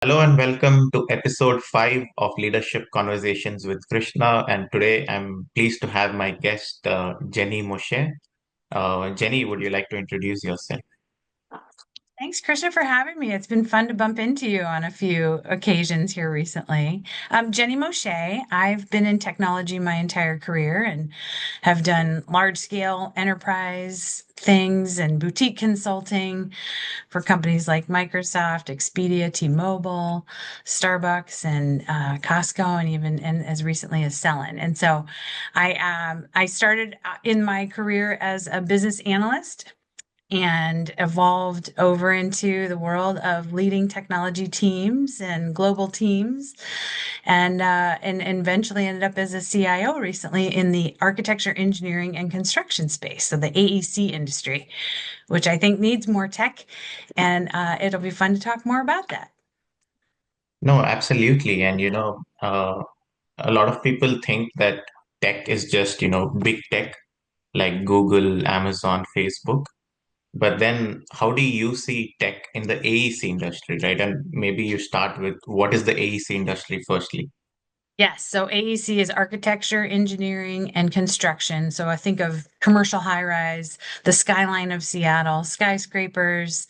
Hello and welcome to episode 5 of Leadership Conversations with Krishna. And today I'm pleased to have my guest, Jenny Moshea. Jenny, would you like to introduce yourself? Thanks, Krishna, for having me. It's been fun to bump into you on a few occasions here recently. I'm Jenny Moshea. I've been in technology my entire career and have done large scale enterprise things and boutique consulting for companies like Microsoft, Expedia, T-Mobile, Starbucks, and Costco, and even and as recently as Celent. And so I started in my career as a business analyst and evolved over into the world of leading technology teams and global teams and eventually ended up as a CIO recently in the architecture, engineering, and construction space, so the AEC industry, which I think needs more tech, and it'll be fun to talk more about that. No, absolutely. And, a lot of people think that tech is just, big tech like Google, Amazon, Facebook. But then how do you see tech in the AEC industry, right? And maybe you start with what is the AEC industry firstly? Yes, so AEC is architecture, engineering, and construction. So I think of commercial high rise, the skyline of Seattle, skyscrapers.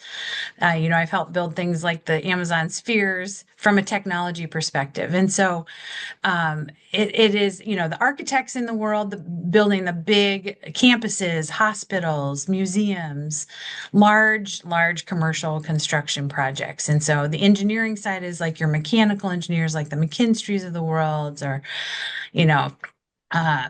I've helped build things like the Amazon spheres from a technology perspective. And so it is, the architects in the world building the big campuses, hospitals, museums, large commercial construction projects. And so the engineering side is like your mechanical engineers, like the McKinstries of the world, or, you know, uh,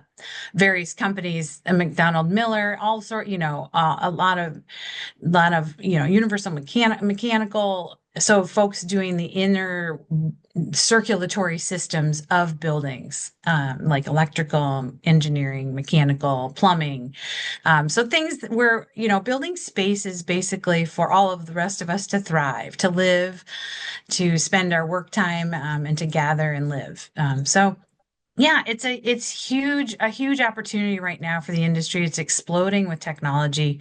various companies, McDonald Miller, all sort, a lot of universal mechanical. So folks doing the inner circulatory systems of buildings, like electrical engineering, mechanical, plumbing. So things that where, building space is basically for all of the rest of us to thrive, to live, to spend our work time, and to gather and live. So yeah, it's a huge opportunity right now for the industry. It's exploding with technology.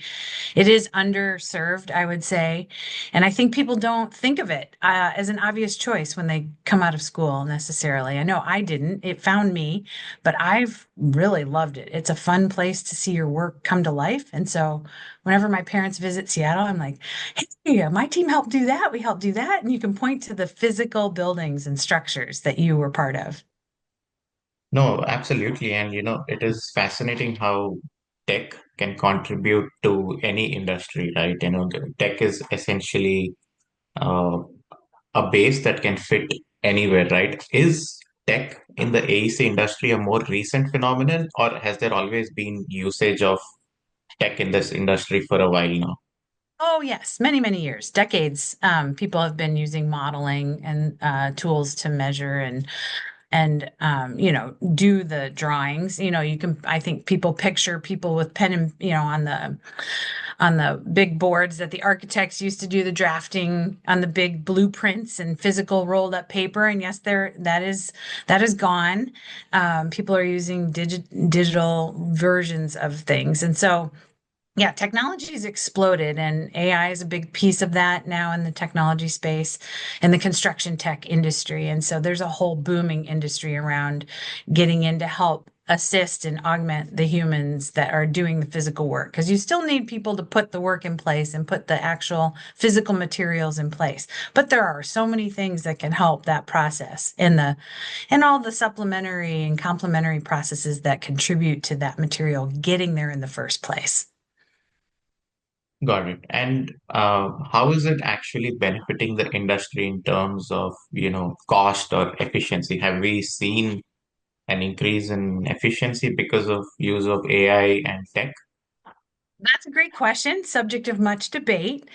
It is underserved, I would say. And I think people don't think of it as an obvious choice when they come out of school necessarily. I know I didn't. It found me, but I've really loved it. It's a fun place to see your work come to life. And so whenever my parents visit Seattle, I'm like, hey, my team helped do that. We helped do that. And you can point to the physical buildings and structures that you were part of. No, absolutely. And it is fascinating how tech can contribute to any industry, right? The tech is essentially uh, a base that can fit anywhere, right? Is tech in the AEC industry a more recent phenomenon, or has there always been usage of tech in this industry for a while now? Oh, yes, many years, decades. People have been using modeling and tools to measure and do the drawings. You can, I think people picture people with pen and, on the big boards that the architects used to do the drafting on the big blueprints and physical rolled up paper. And yes, that is gone. People are using digital versions of things. And so yeah, technology has exploded, and AI is a big piece of that now in the technology space and the construction tech industry. And so there's a whole booming industry around getting in to help assist and augment the humans that are doing the physical work, because you still need people to put the work in place and put the actual physical materials in place. But there are so many things that can help that process and all the supplementary and complementary processes that contribute to that material getting there in the first place. Got it. And how is it actually benefiting the industry in terms of, cost or efficiency? Have we seen an increase in efficiency because of use of AI and tech? That's a great question, subject of much debate.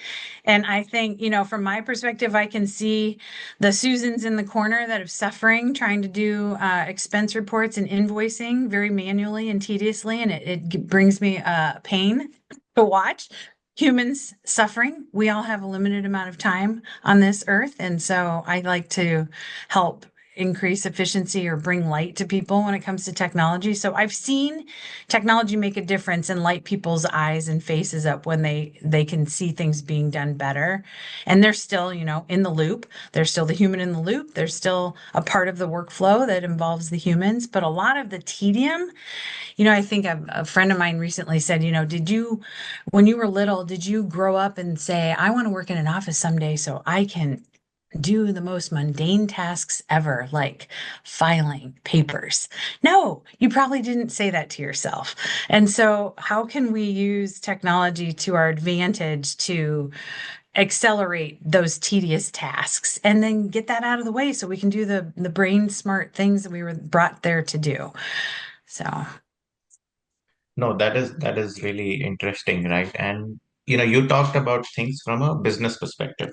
And I think, from my perspective, I can see the Susans in the corner that are suffering trying to do expense reports and invoicing very manually and tediously. And it brings me pain to watch humans suffering. We all have a limited amount of time on this earth. And so I like to help. increase efficiency or bring light to people when it comes to technology. So I've seen technology make a difference and light people's eyes and faces up when they can see things being done better. And they're still, in the loop. They're still the human in the loop. They're still a part of the workflow that involves the humans, but a lot of the tedium, I think a friend of mine recently said, when you were little, did you grow up and say, I want to work in an office someday so I can do the most mundane tasks ever, like filing papers? No, you probably didn't say that to yourself. And so, how can we use technology to our advantage to accelerate those tedious tasks and then get that out of the way so we can do the brain smart things that we were brought there to do? So, No, that is really interesting, right? And you talked about things from a business perspective,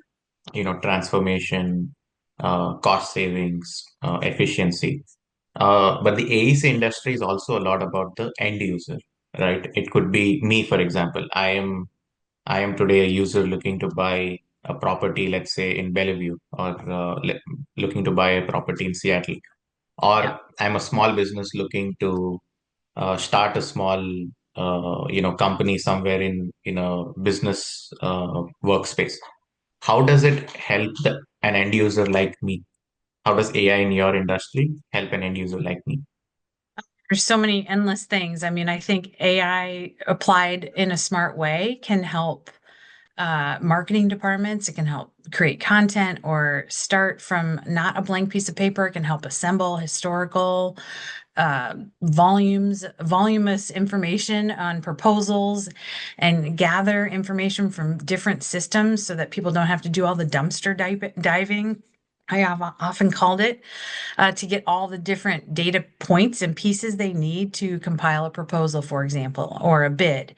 transformation, cost savings, efficiency. But the AEC industry is also a lot about the end user, right? It could be me, for example. I am today a user looking to buy a property, let's say in Bellevue, or looking to buy a property in Seattle, yeah. or I'm a small business looking to start a small company somewhere in a business workspace. How does it help an end user like me? How does AI in your industry help an end user like me? There's so many endless things. I mean, I think AI applied in a smart way can help marketing departments. It can help create content or start from not a blank piece of paper. It can help assemble historical voluminous information on proposals and gather information from different systems so that people don't have to do all the dumpster diving. I have often called it to get all the different data points and pieces they need to compile a proposal, for example, or a bid.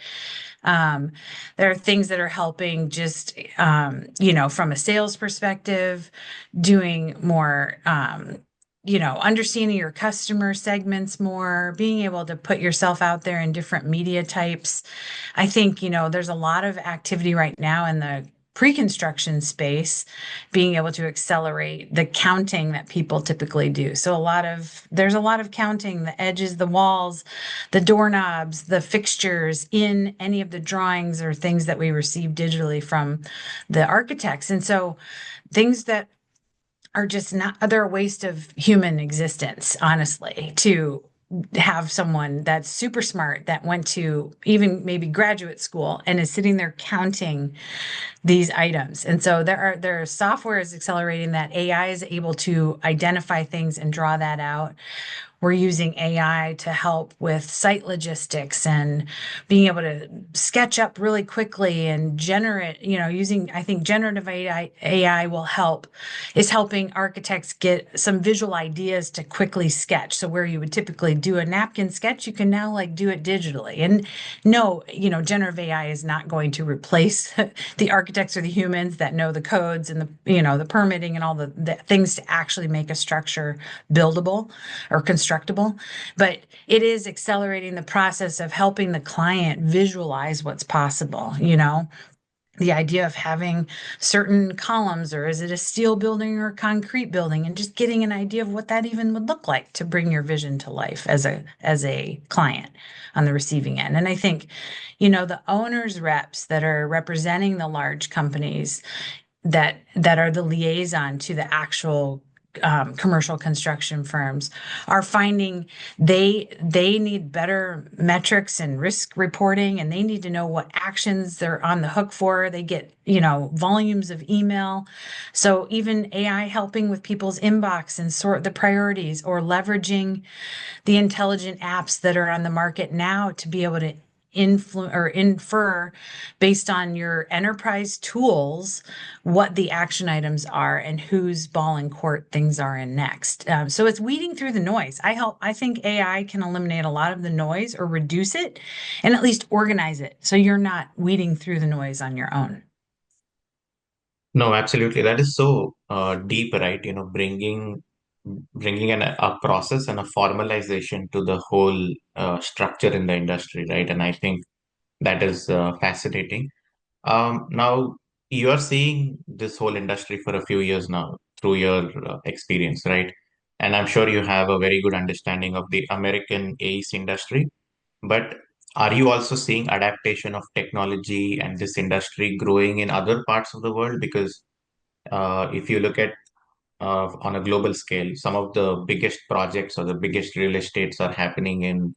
Um, there are things that are helping just, from a sales perspective, doing more, understanding your customer segments more, being able to put yourself out there in different media types. I think, there's a lot of activity right now in the pre-construction space, being able to accelerate the counting that people typically do. So there's a lot of counting, the edges, the walls, the doorknobs, the fixtures in any of the drawings or things that we receive digitally from the architects. And so things that are just not, they're a waste of human existence, honestly, to have someone that's super smart that went to even maybe graduate school and is sitting there counting these items. And so there are software is accelerating that. AI is able to identify things and draw that out. We're using AI to help with site logistics and being able to sketch up really quickly and generate, I think generative AI is helping architects get some visual ideas to quickly sketch. So where you would typically do a napkin sketch, you can now like do it digitally. And no, generative AI is not going to replace the architects or the humans that know the codes and the permitting and all the things to actually make a structure buildable or constructible, but it is accelerating the process of helping the client visualize what's possible, the idea of having certain columns, or is it a steel building or a concrete building, and just getting an idea of what that even would look like to bring your vision to life as a client on the receiving end. And I think, the owners reps that are representing the large companies that are the liaison to the actual commercial construction firms are finding they need better metrics and risk reporting, and they need to know what actions they're on the hook for. They get volumes of email, so even AI helping with people's inbox and sort the priorities, or leveraging the intelligent apps that are on the market now to be able to influence or infer based on your enterprise tools what the action items are and whose ball and court things are in next. So it's weeding through the noise. I think AI can eliminate a lot of the noise or reduce it and at least organize it so you're not weeding through the noise on your own. No, absolutely. That is so deep, right? Bringing a process and a formalization to the whole structure in the industry, right? And I think that is fascinating. Now, you are seeing this whole industry for a few years now through your experience, right? and I'm sure you have a very good understanding of the American AEC industry. But are you also seeing adaptation of technology and this industry growing in other parts of the world? Because if you look at on a global scale, some of the biggest projects or the biggest real estates are happening in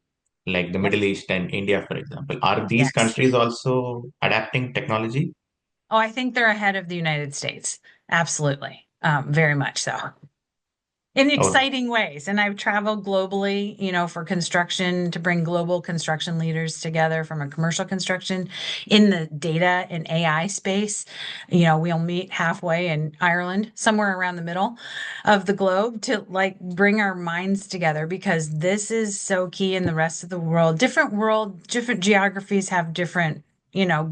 like the Yep. Middle East and India, for example. Are these Yes. countries also adapting technology? Oh, I think they're ahead of the United States. Absolutely. Very much so. In Oh, exciting ways. And I've traveled globally, for construction to bring global construction leaders together from a commercial construction in the data and AI space. We'll meet halfway in Ireland, somewhere around the middle of the globe to like bring our minds together because this is so key in the rest of the world. Different geographies have different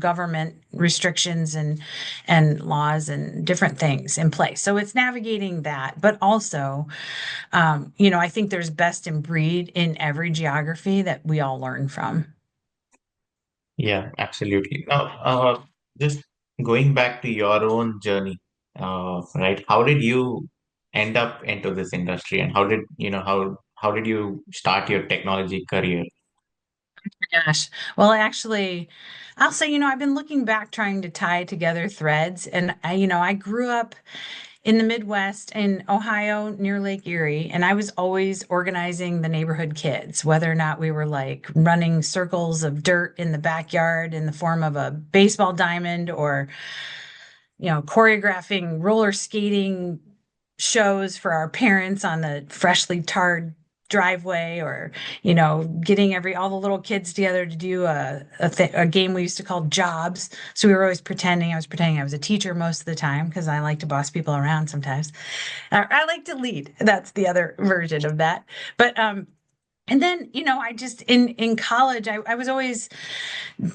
government restrictions and laws and different things in place. So it's navigating that, but also I think there's best in breed in every geography that we all learn from. yeah, absolutely. Now, just going back to your own journey, right? How did you end up into this industry, and how did you start your technology career? Gosh. Well, actually, I'll say, I've been looking back trying to tie together threads. And I grew up in the Midwest in Ohio near Lake Erie, and I was always organizing the neighborhood kids, whether or not we were like running circles of dirt in the backyard in the form of a baseball diamond or choreographing roller skating shows for our parents on the freshly tarred driveway or getting every all the little kids together to do a game we used to call jobs. So we were always pretending I was a teacher most of the time because I like to boss people around sometimes. I like to lead. That's the other version of that. But and then I just in college I was always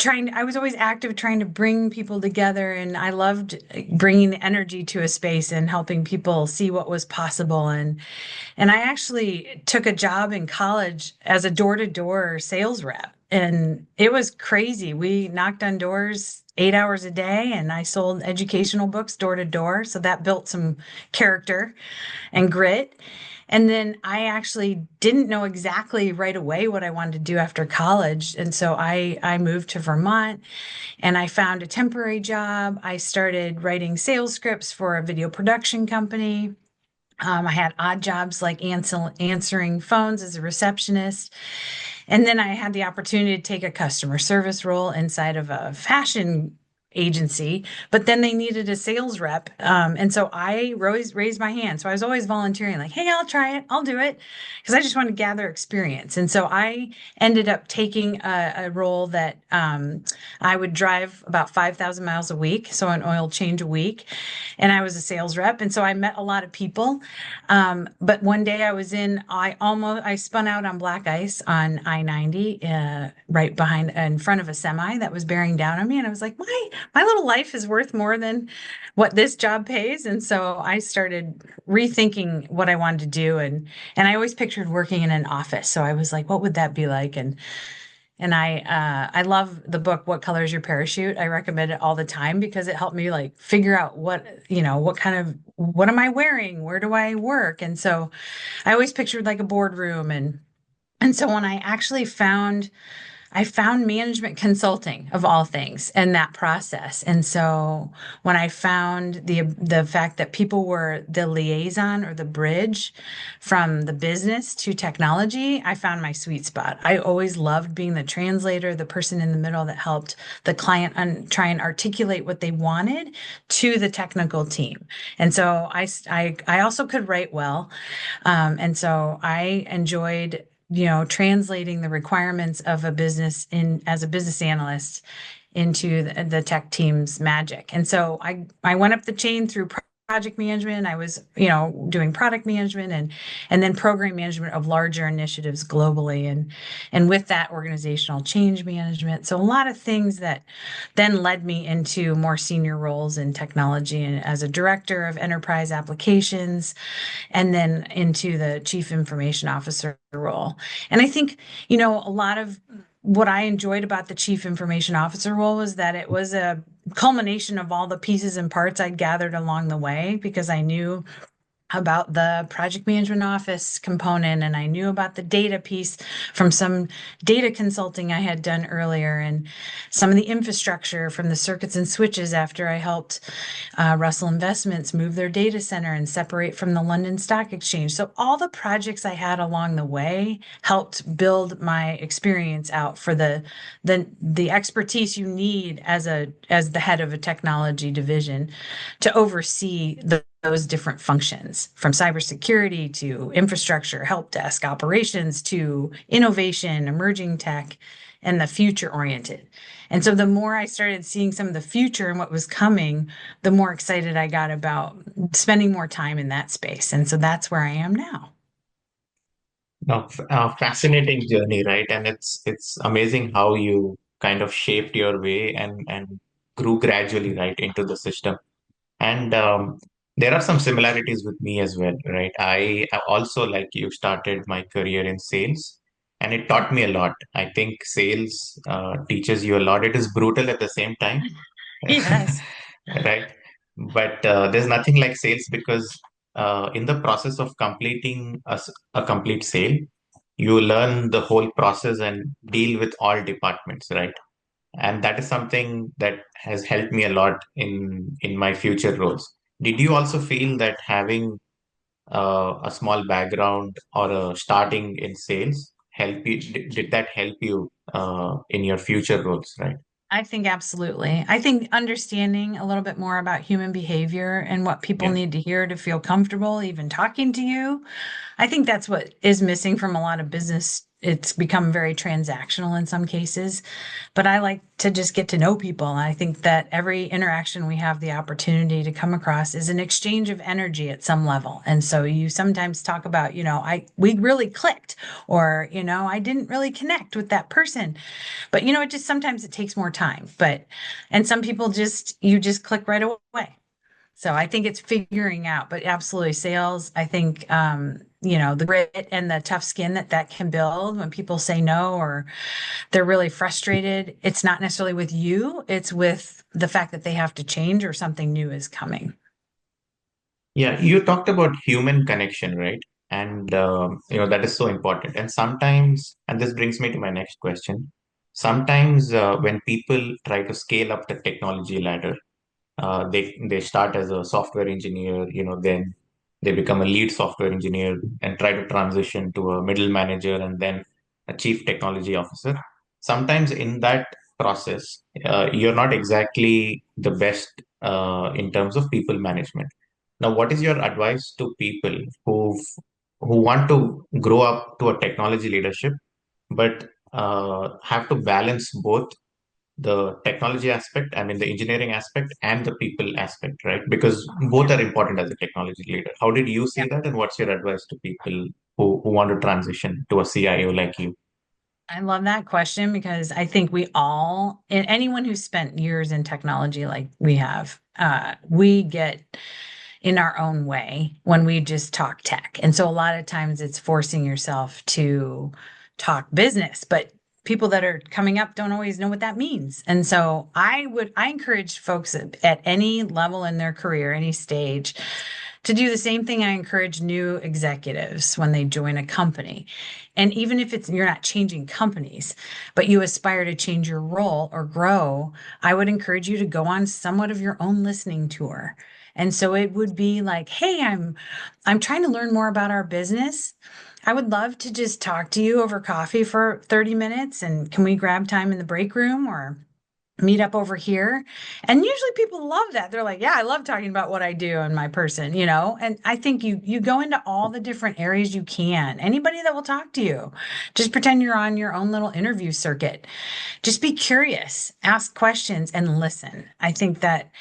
I was always active trying to bring people together, and I loved bringing the energy to a space and helping people see what was possible. And I actually took a job in college as a door-to-door sales rep, and it was crazy. We knocked on doors 8 hours a day, and I sold educational books door to door. So that built some character and grit. And then I actually didn't know exactly right away what I wanted to do after college. And so I moved to Vermont and I found a temporary job. I started writing sales scripts for a video production company. I had odd jobs like answering phones as a receptionist. And then I had the opportunity to take a customer service role inside of a fashion agency, but then they needed a sales rep. And so I always raised my hand. So I was always volunteering, like, hey, I'll try it, I'll do it, because I just want to gather experience. And so I ended up taking a role that I would drive about 5,000 miles a week, so an oil change a week. And I was a sales rep. And so I met a lot of people. But one day I spun out on black ice on I-90, right behind, in front of a semi that was bearing down on me. And I was like, my little life is worth more than what this job pays. And so I started rethinking what I wanted to do. And I always pictured working in an office. So I was like, what would that be like? And I love the book, What Color is Your Parachute? I recommend it all the time because it helped me like figure out what am I wearing? Where do I work? And so I always pictured like a boardroom and so when I found management consulting of all things in that process. And so when I found the fact that people were the liaison or the bridge from the business to technology, I found my sweet spot. I always loved being the translator, the person in the middle that helped the client try and articulate what they wanted to the technical team. And so I also could write well. And so I enjoyed translating the requirements of a business in as a business analyst into the tech team's magic. And so I went up the chain through project management. I was, doing product management and then program management of larger initiatives globally and with that organizational change management. So a lot of things that then led me into more senior roles in technology and as a director of enterprise applications and then into the chief information officer role. And I think, a lot of what I enjoyed about the chief information officer role was that it was a culmination of all the pieces and parts I'd gathered along the way because I knew about the project management office component, and I knew about the data piece from some data consulting I had done earlier, and some of the infrastructure from the circuits and switches after I helped Russell Investments move their data center and separate from the London Stock Exchange. So all the projects I had along the way helped build my experience out for the expertise you need as the head of a technology division to oversee those different functions, from cybersecurity to infrastructure, help desk, operations to innovation, emerging tech, and the future oriented. And so the more I started seeing some of the future and what was coming, the more excited I got about spending more time in that space. And so that's where I am now. No, fascinating journey, right? And it's amazing how you kind of shaped your way and grew gradually, right, into the system. And there are some similarities with me as well, right? I also, like you, started my career in sales, and it taught me a lot. I think sales teaches you a lot. It is brutal at the same time, Yes. right? But there's nothing like sales because in the process of completing a complete sale, you learn the whole process and deal with all departments, right? And that is something that has helped me a lot in my future roles. Did you also feel that having a small background or a starting in sales help you? Did that help you in your future roles, right? I think absolutely. I think understanding a little bit more about human behavior and what people Yeah. need to hear to feel comfortable even talking to you, I think that's what is missing from a lot of business. It's become very transactional in some cases, but I like to just get to know people. I think that every interaction we have the opportunity to come across is an exchange of energy at some level. And so you sometimes talk about, we really clicked, or, I didn't really connect with that person. But it just sometimes it takes more time. And some people you just click right away. So I think it's figuring out, but absolutely sales. I think, the grit and the tough skin that can build when people say no or they're really frustrated. It's not necessarily with you, it's with the fact that they have to change or something new is coming. Yeah, you talked about human connection, right? And that is so important. And sometimes, and this brings me to my next question. Sometimes, when people try to scale up the technology ladder, they start as a software engineer, then they become a lead software engineer and try to transition to a middle manager and then a chief technology officer. Sometimes in that process, you're not exactly the best in terms of people management. Now, what is your advice to people who want to grow up to a technology leadership, but have to balance both the technology aspect, I mean, the engineering aspect and the people aspect, right? Because both are important as a technology leader. How did you Yeah. see that? And what's your advice to people who want to transition to a CIO like you? I love that question because I think we all, and anyone who's spent years in technology like we have, we get in our own way when we just talk tech. And so a lot of times it's forcing yourself to talk business, but people that are coming up don't always know what that means. And so I encourage folks at any level in their career, any stage, to do the same thing I encourage new executives when they join a company. And even if you're not changing companies, but you aspire to change your role or grow, I would encourage you to go on somewhat of your own listening tour. And so it would be like, hey, I'm trying to learn more about our business. I would love to just talk to you over coffee for 30 minutes. And can we grab time in the break room or meet up over here? And usually people love that. They're like, yeah, I love talking about what I do and my person. And I think you go into all the different areas you can. Anybody that will talk to you, just pretend you're on your own little interview circuit. Just be curious, ask questions and listen. I think that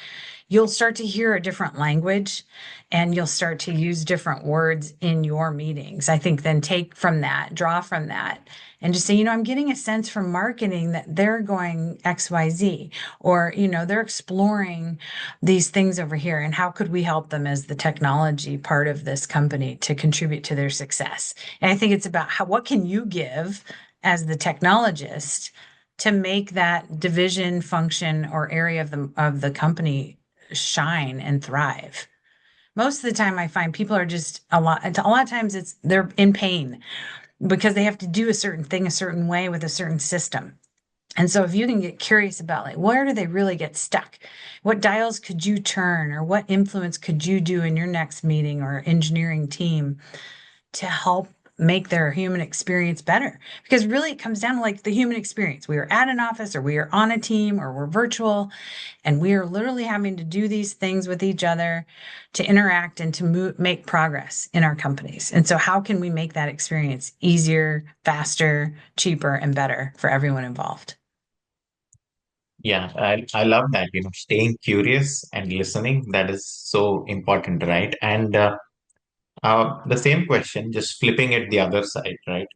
you'll start to hear a different language and you'll start to use different words in your meetings. I think then take from that, draw from that, and just say, I'm getting a sense from marketing that they're going XYZ, or, they're exploring these things over here. And how could we help them as the technology part of this company to contribute to their success? And I think it's about what can you give as the technologist to make that division function or area of the company shine and thrive. most of the time I find people are just a lot of times it's they're in pain because they have to do a certain thing a certain way with a certain system. And so if you can get curious about like where do they really get stuck? What dials could you turn or what influence could you do in your next meeting or engineering team to help make their human experience better? Because really it comes down to like the human experience. We are at an office or we are on a team or we're virtual and we are literally having to do these things with each other to interact and to make progress in our companies. And so how can we make that experience easier, faster, cheaper, and better for everyone involved? Yeah, I love that, staying curious and listening, that is so important, right? And the same question, just flipping it the other side, right?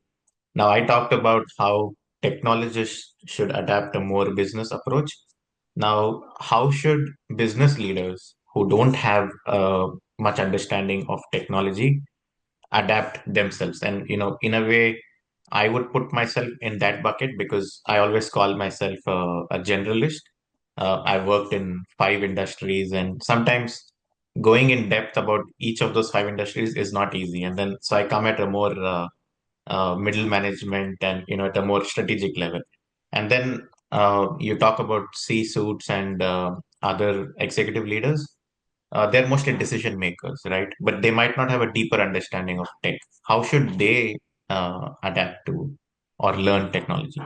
Now, I talked about how technologists should adapt a more business approach. Now, how should business leaders who don't have much understanding of technology adapt themselves? And, in a way, I would put myself in that bucket because I always call myself a generalist. I've worked in five industries, and sometimes going in depth about each of those five industries is not easy. And then, so I come at a more middle management and at a more strategic level, and then you talk about C suits and other executive leaders. They're mostly decision makers, right? But they might not have a deeper understanding of tech. How should they adapt to or learn technology?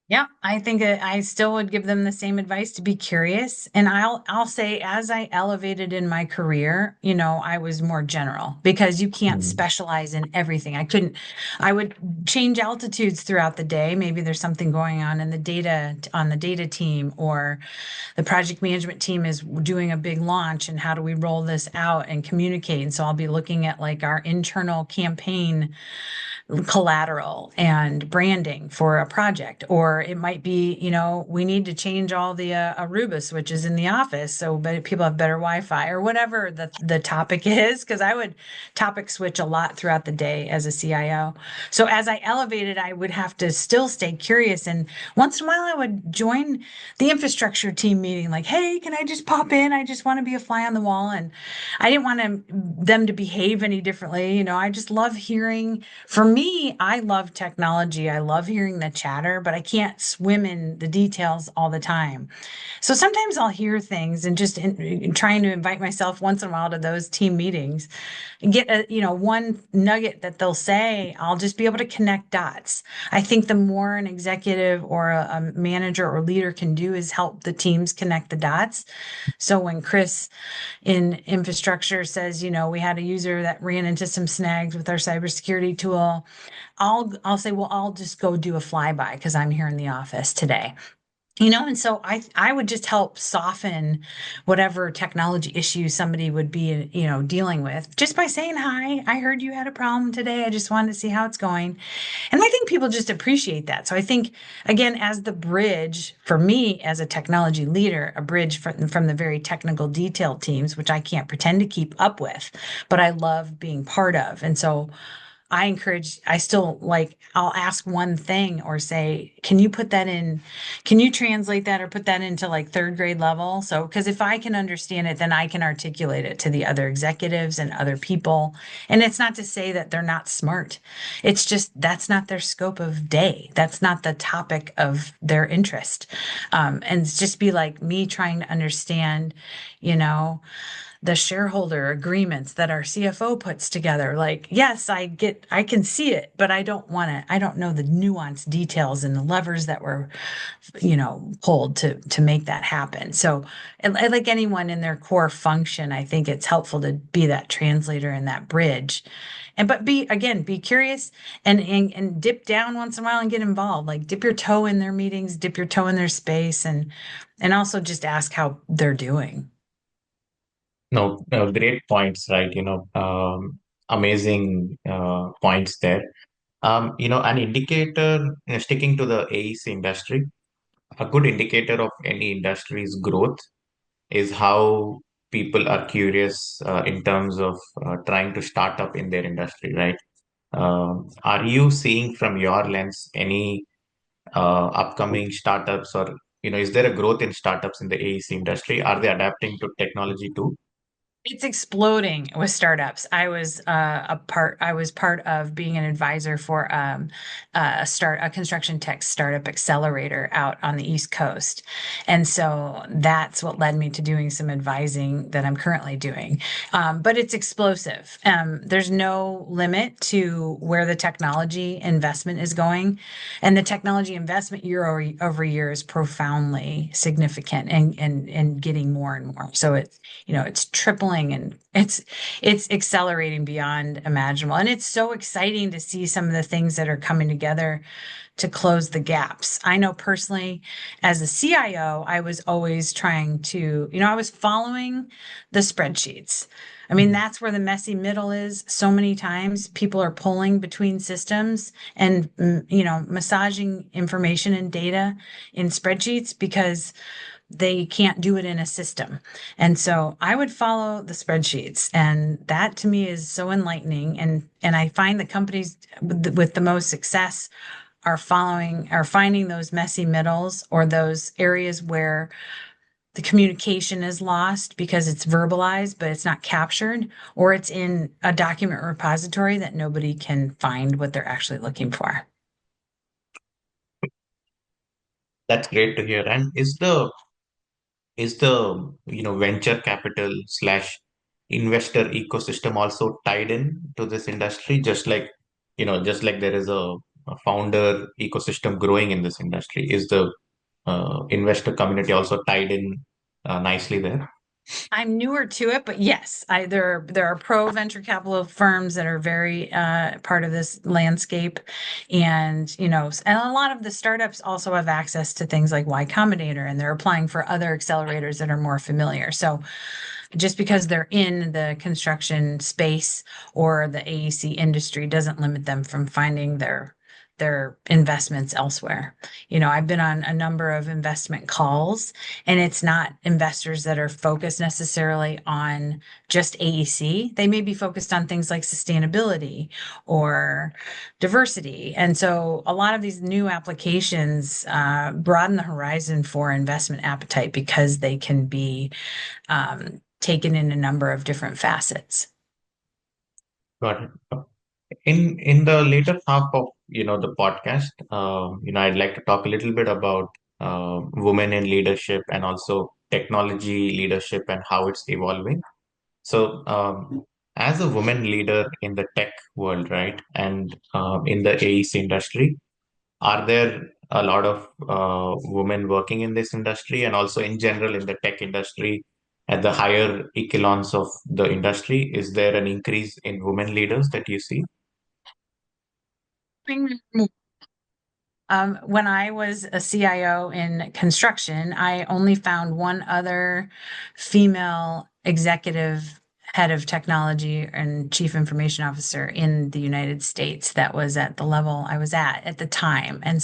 Yeah, I think I still would give them the same advice to be curious. And I'll say as I elevated in my career, I was more general because you can't Hmm. specialize in everything. I would change altitudes throughout the day. Maybe there's something going on in the data on the data team or the project management team is doing a big launch and how do we roll this out and communicate. And so I'll be looking at like our internal campaign collateral and branding for a project. Or it might be, we need to change all the Aruba switches in the office so but people have better Wi-Fi or whatever the topic is. Because I would topic switch a lot throughout the day as a CIO. So as I elevated, I would have to still stay curious. And once in a while, I would join the infrastructure team meeting, like, hey, can I just pop in? I just want to be a fly on the wall. And I didn't want them to behave any differently. I just love hearing. For me, I love technology. I love hearing the chatter, but I can't swim in the details all the time. So sometimes I'll hear things and just trying to invite myself once in a while to those team meetings and get one nugget that they'll say, I'll just be able to connect dots. I think the more an executive or a manager or leader can do is help the teams connect the dots. So when Chris in infrastructure says, we had a user that ran into some snags with our cybersecurity tool, I'll say, well, I'll just go do a flyby because I'm here in the office today. And so I would just help soften whatever technology issue somebody would be, dealing with just by saying, hi, I heard you had a problem today. I just wanted to see how it's going. And I think people just appreciate that. So I think, again, as the bridge for me as a technology leader, a bridge from the very technical detailed teams, which I can't pretend to keep up with, but I love being part of. And so I still like, I'll ask one thing or say, can you translate that or put that into like third grade level? So, because if I can understand it, then I can articulate it to the other executives and other people. And it's not to say that they're not smart. It's just that's not their scope of day. That's not the topic of their interest. And it's just be like me trying to understand, you know, the shareholder agreements that our CFO puts together. Like, yes, I can see it, but I don't know the nuanced details and the levers that were, pulled to make that happen. So, like anyone in their core function, I think it's helpful to be that translator and that bridge. But be curious and dip down once in a while and get involved. Like dip your toe in their meetings, dip your toe in their space and also just ask how they're doing. No, great points, right? Amazing points there. An indicator, sticking to the AEC industry, a good indicator of any industry's growth is how people are curious in terms of trying to start up in their industry, right? Are you seeing from your lens any upcoming startups, or is there a growth in startups in the AEC industry? Are they adapting to technology too? It's exploding with startups. I was part of being an advisor for a construction tech startup accelerator out on the East Coast. And so that's what led me to doing some advising that I'm currently doing. But it's explosive. There's no limit to where the technology investment is going. And the technology investment over year is profoundly significant and getting more and more. So it's tripling and it's accelerating beyond imaginable. And it's so exciting to see some of the things that are coming together to close the gaps. I know personally, as a CIO, I was always trying to, I was following the spreadsheets. I mean, Mhm. that's where the messy middle is. So many times people are pulling between systems and, massaging information and data in spreadsheets because they can't do it in a system. And so I would follow the spreadsheets, and that to me is so enlightening. And I find the companies with the most success are finding those messy middles or those areas where the communication is lost because it's verbalized, but it's not captured, or it's in a document repository that nobody can find what they're actually looking for. That's great to hear. And is the venture capital slash investor ecosystem also tied in to this industry, just like there is a founder ecosystem growing in this industry? Is the investor community also tied in nicely there? I'm newer to it, but yes, there are pro venture capital firms that are very part of this landscape, and and a lot of the startups also have access to things like Y Combinator, and they're applying for other accelerators that are more familiar. So just because they're in the construction space or the AEC industry doesn't limit them from finding their investments elsewhere. I've been on a number of investment calls, and it's not investors that are focused necessarily on just AEC. They may be focused on things like sustainability or diversity. And so a lot of these new applications broaden the horizon for investment appetite because they can be taken in a number of different facets. Got it. In the later half of the podcast, I'd like to talk a little bit about women in leadership and also technology leadership and how it's evolving. So, as a woman leader in the tech world, right, and in the AEC industry, are there a lot of women working in this industry and also in general in the tech industry at the higher echelons of the industry? Is there an increase in women leaders that you see? When I was a CIO in construction, I only found one other female executive head of technology and chief information officer in the United States that was at the level I was at the time. And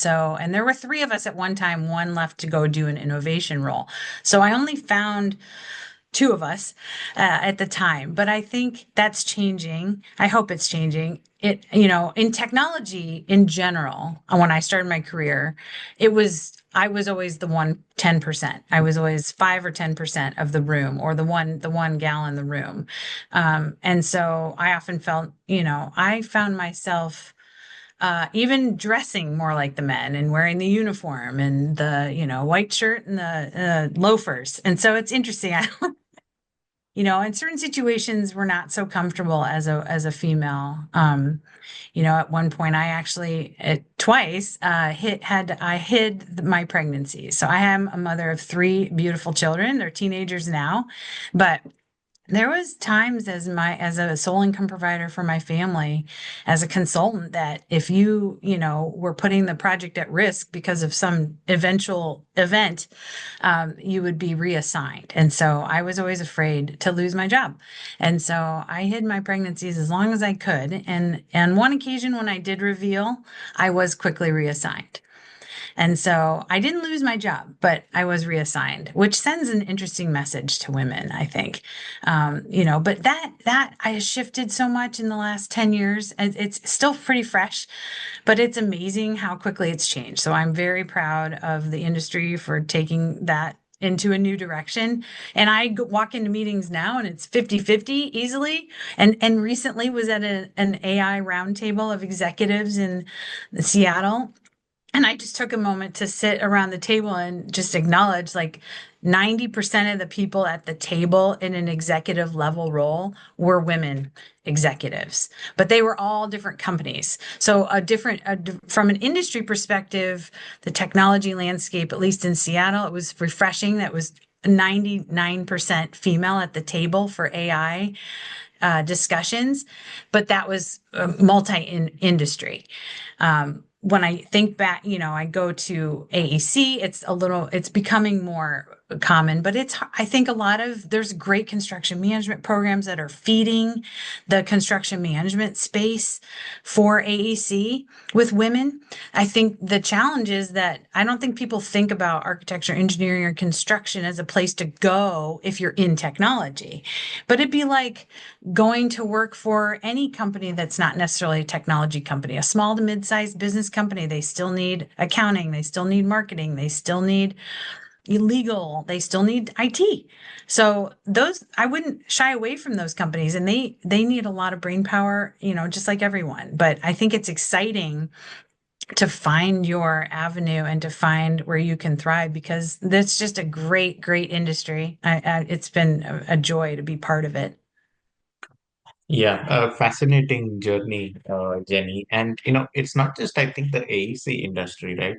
there were three of us at one time, one left to go do an innovation role. So I only found two of us at the time. But I think that's changing. I hope it's changing. In technology in general, when I started my career, I was always the 10%. I was always 5 or 10% of the room or the one gal in the room. And so I often felt, I found myself even dressing more like the men and wearing the uniform and the, white shirt and the loafers. And so it's interesting. In certain situations we're not so comfortable as a female. At one point I actually twice I hid my pregnancy. So I am a mother of three beautiful children. They're teenagers now, but there was times as a sole income provider for my family, as a consultant, that if were putting the project at risk because of some eventual event, you would be reassigned. And so I was always afraid to lose my job. And so I hid my pregnancies as long as I could. And on one occasion when I did reveal, I was quickly reassigned. And so I didn't lose my job, but I was reassigned, which sends an interesting message to women, I think. But that I has shifted so much in the last 10 years. And it's still pretty fresh, but it's amazing how quickly it's changed. So I'm very proud of the industry for taking that into a new direction. And walk into meetings now and it's 50-50 easily. And recently was at an AI roundtable of executives in Seattle. And I just took a moment to sit around the table and just acknowledge like 90% of the people at the table in an executive level role were women executives, but they were all different companies. So from an industry perspective, the technology landscape, at least in Seattle, it was refreshing. That was 99% female at the table for AI discussions, but that was multi-industry. When I think back, I go to AEC, it's becoming more common, but I think there's great construction management programs that are feeding the construction management space for AEC with women. I think the challenge is that I don't think people think about architecture, engineering, or construction as a place to go if you're in technology. But it'd be like going to work for any company that's not necessarily a technology company, a small to mid-sized business company. They still need accounting, they still need marketing, they still need legal, they still need IT. So those I wouldn't shy away from those companies, and they need a lot of brain power, just like everyone. But I think it's exciting to find your avenue and to find where you can thrive because that's just a great, great industry. It's been a joy to be part of it. Yeah, a fascinating journey, Jenny. And it's not just, I think, the AEC industry, right?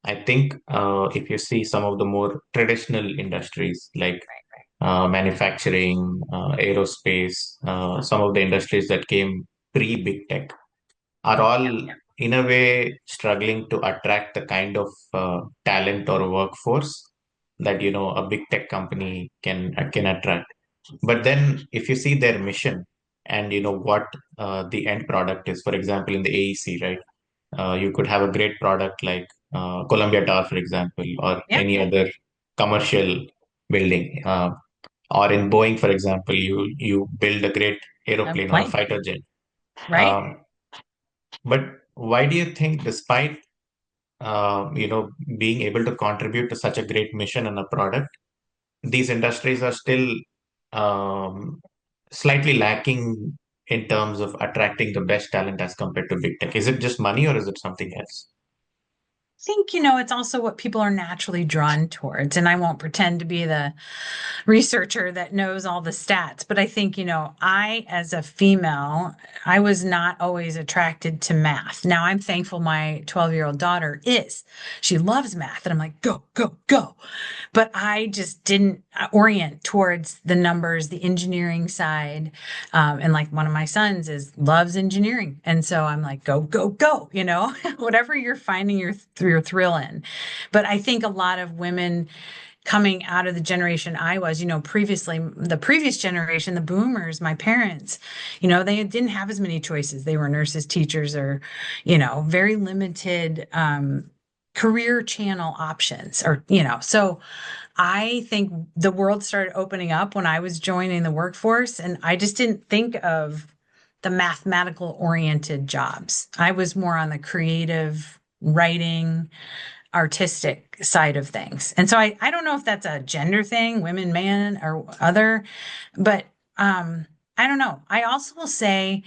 I think if you see some of the more traditional industries like manufacturing, aerospace, some of the industries that came pre-big tech are all in a way struggling to attract the kind of talent or workforce that a big tech company can attract. But then if you see their mission and what the end product is, for example, in the AEC, right? You could have a great product like Columbia Tower, for example, or Yeah, any other commercial building. Or in Boeing, for example, you build a great a aeroplane or a plane, fighter jet. right? Um, but why do you think, despite being able to contribute to such a great mission and a product, these industries are still um, slightly lacking in terms of attracting the best talent as compared to big tech? Is it just money or is it something else? Think, it's also what people are naturally drawn towards. And I won't pretend to be the researcher that knows all the stats, but I think, as a female, I was not always attracted to math. Now I'm thankful my 12-year-old daughter is. She loves math. And I'm like, go, go, go. But I just didn't orient towards the numbers, the engineering side. And like one of my sons loves engineering. And so I'm like, go, go, go, whatever you're finding your thrill in. But I think a lot of women coming out of the generation I was, previously, the previous generation, the boomers, my parents, they didn't have as many choices. They were nurses, teachers, or, very limited career channel options, or, so I think the world started opening up when I was joining the workforce, and I just didn't think of the mathematical oriented jobs. I was more on the creative writing, artistic side of things. And so I don't know if that's a gender thing, women, man, or other, but I don't know. I also will say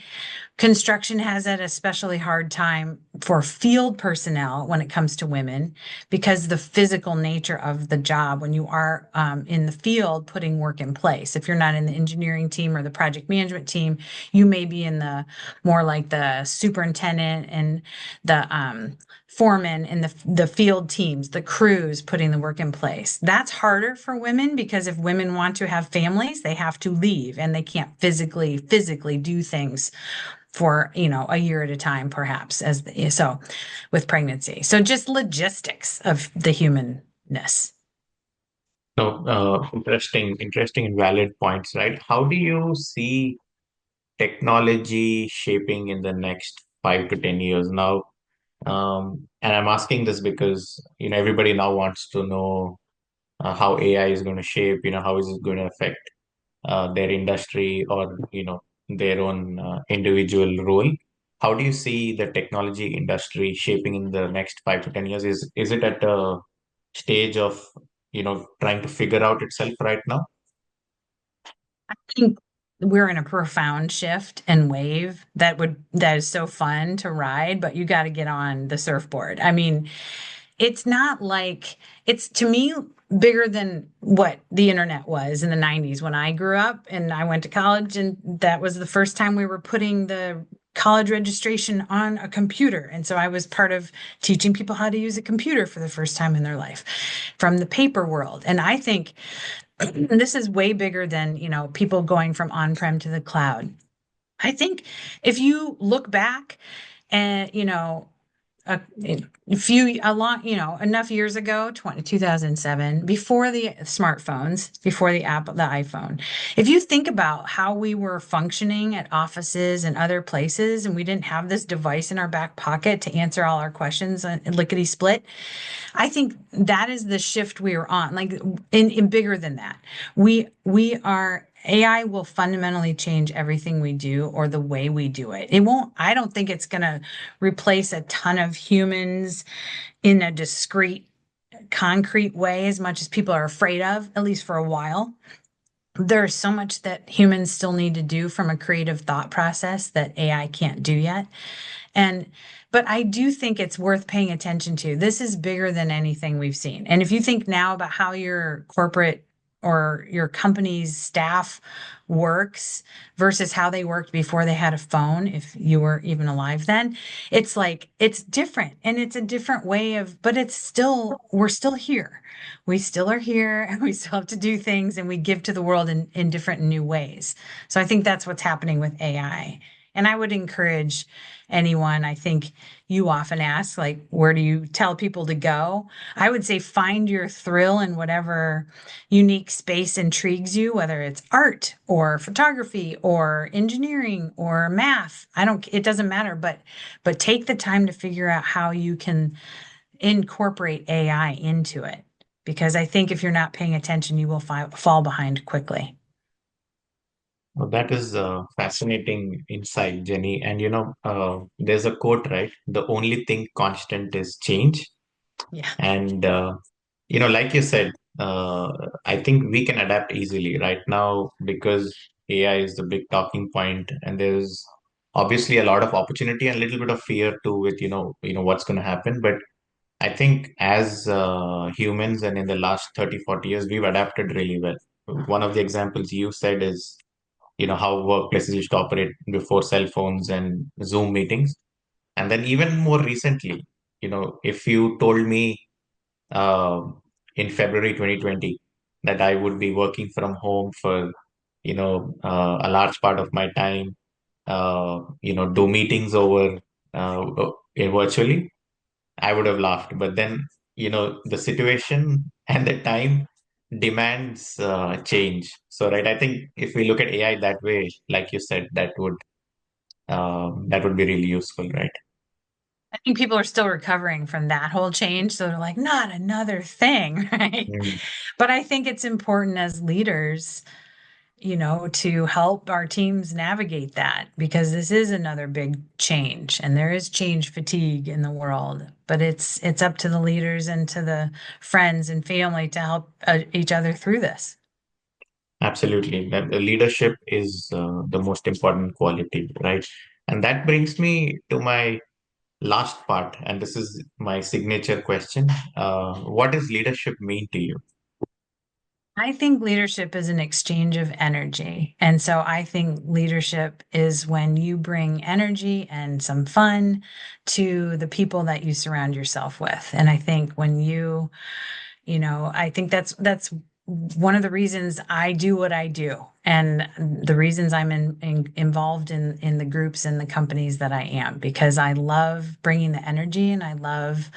construction has had an especially hard time for field personnel when it comes to women because the physical nature of the job when you are in the field putting work in place. If you're not in the engineering team or the project management team, you may be in the more like the superintendent and the foreman and the field teams, the crews putting the work in place. That's harder for women because if women want to have families, they have to leave and they can't physically do things for a year at a time, perhaps, so with pregnancy. So just logistics of the humanness. No, interesting and valid points, right? How do you see technology shaping in the next 5 to 10 years now? And I'm asking this because everybody now wants to know how AI is going to shape, how is it going to affect their industry or their own individual role. How do you see the technology industry shaping in the next 5 to 10 years? Is it at a stage of trying to figure out itself right now? I think we're in a profound shift and wave that is so fun to ride, but you got to get on the surfboard. I mean, it's not like it's to me bigger than what the internet was in the 90s when I grew up and I went to college, and that was the first time we were putting the college registration on a computer. And so I was part of teaching people how to use a computer for the first time in their life from the paper world. And I think this is way bigger than, people going from on-prem to the cloud. I think if you look back and, a, a long, enough years ago, 2007, before the smartphones, before the iPhone, if you think about how we were functioning at offices and other places, and we didn't have this device in our back pocket to answer all our questions lickety split, I think that is the shift we are on. Like in bigger than that, we are AI will fundamentally change everything we do or the way we do it. It won't, I don't think it's going to replace a ton of humans in a discrete, concrete way as much as people are afraid of, at least for a while. There's so much that humans still need to do from a creative thought process that AI can't do yet. And but I do think it's worth paying attention to. This is bigger than anything we've seen. And if you think now about how your corporate or your company's staff works versus how they worked before they had a phone, if you were even alive then, it's like it's different and it's a different way of, but it's still, we're still here. We still are here and we still have to do things and we give to the world in different and new ways. So I think that's what's happening with AI. And I would encourage anyone, I think you often ask, like, where do you tell people to go? I would say find your thrill in whatever unique space intrigues you, whether it's art or photography or engineering or math. It doesn't matter, but take the time to figure out how you can incorporate AI into it. Because I think if you're not paying attention, you will fall behind quickly. Well, that is a fascinating insight, Jenny. And there's a quote, right? The only thing constant is change. Yeah. And like you said, I think we can adapt easily right now because AI is the big talking point, and there's obviously a lot of opportunity and a little bit of fear too with what's going to happen. But I think as humans and in the last 30, 40 years, we've adapted really well. One of the examples you said is how workplaces used to operate before cell phones and Zoom meetings. And then even more recently, if you told me uh, in February 2020 that I would be working from home for, a large part of my time, do meetings over virtually, I would have laughed. But then, the situation and the time demands change. So, right, I think if we look at AI that way, like you said, that would be really useful, right? I think people are still recovering from that whole change. So they're like, not another thing, right? Mm. But I think it's important as leaders, to help our teams navigate that because this is another big change and there is change fatigue in the world. But it's up to the leaders and to the friends and family to help each other through this. Absolutely. The leadership is the most important quality, right? And that brings me to my last part, and this is my signature question. What does leadership mean to you? I think leadership is an exchange of energy. And so I think leadership is when you bring energy and some fun to the people that you surround yourself with. And I think when I think that's one of the reasons I do what I do, and the reasons I'm involved in the groups and the companies that I am, because I love bringing the energy and I love,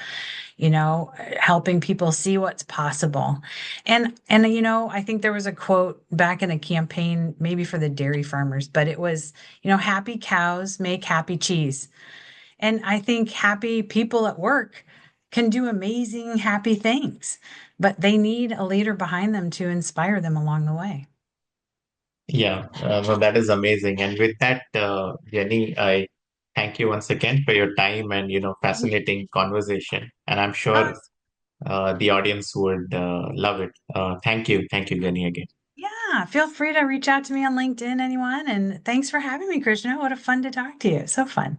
helping people see what's possible. And I think there was a quote back in a campaign, maybe for the dairy farmers, but it was, happy cows make happy cheese. And I think happy people at work can do amazing, happy things, but they need a leader behind them to inspire them along the way. Yeah, no, that is amazing. And with that, Jenny, I thank you once again for your time and fascinating conversation. And I'm sure Awesome. The audience would love it. Thank you, Jenny, again. Yeah, feel free to reach out to me on LinkedIn, anyone. And thanks for having me, Krishna. What a fun to talk to you. So fun.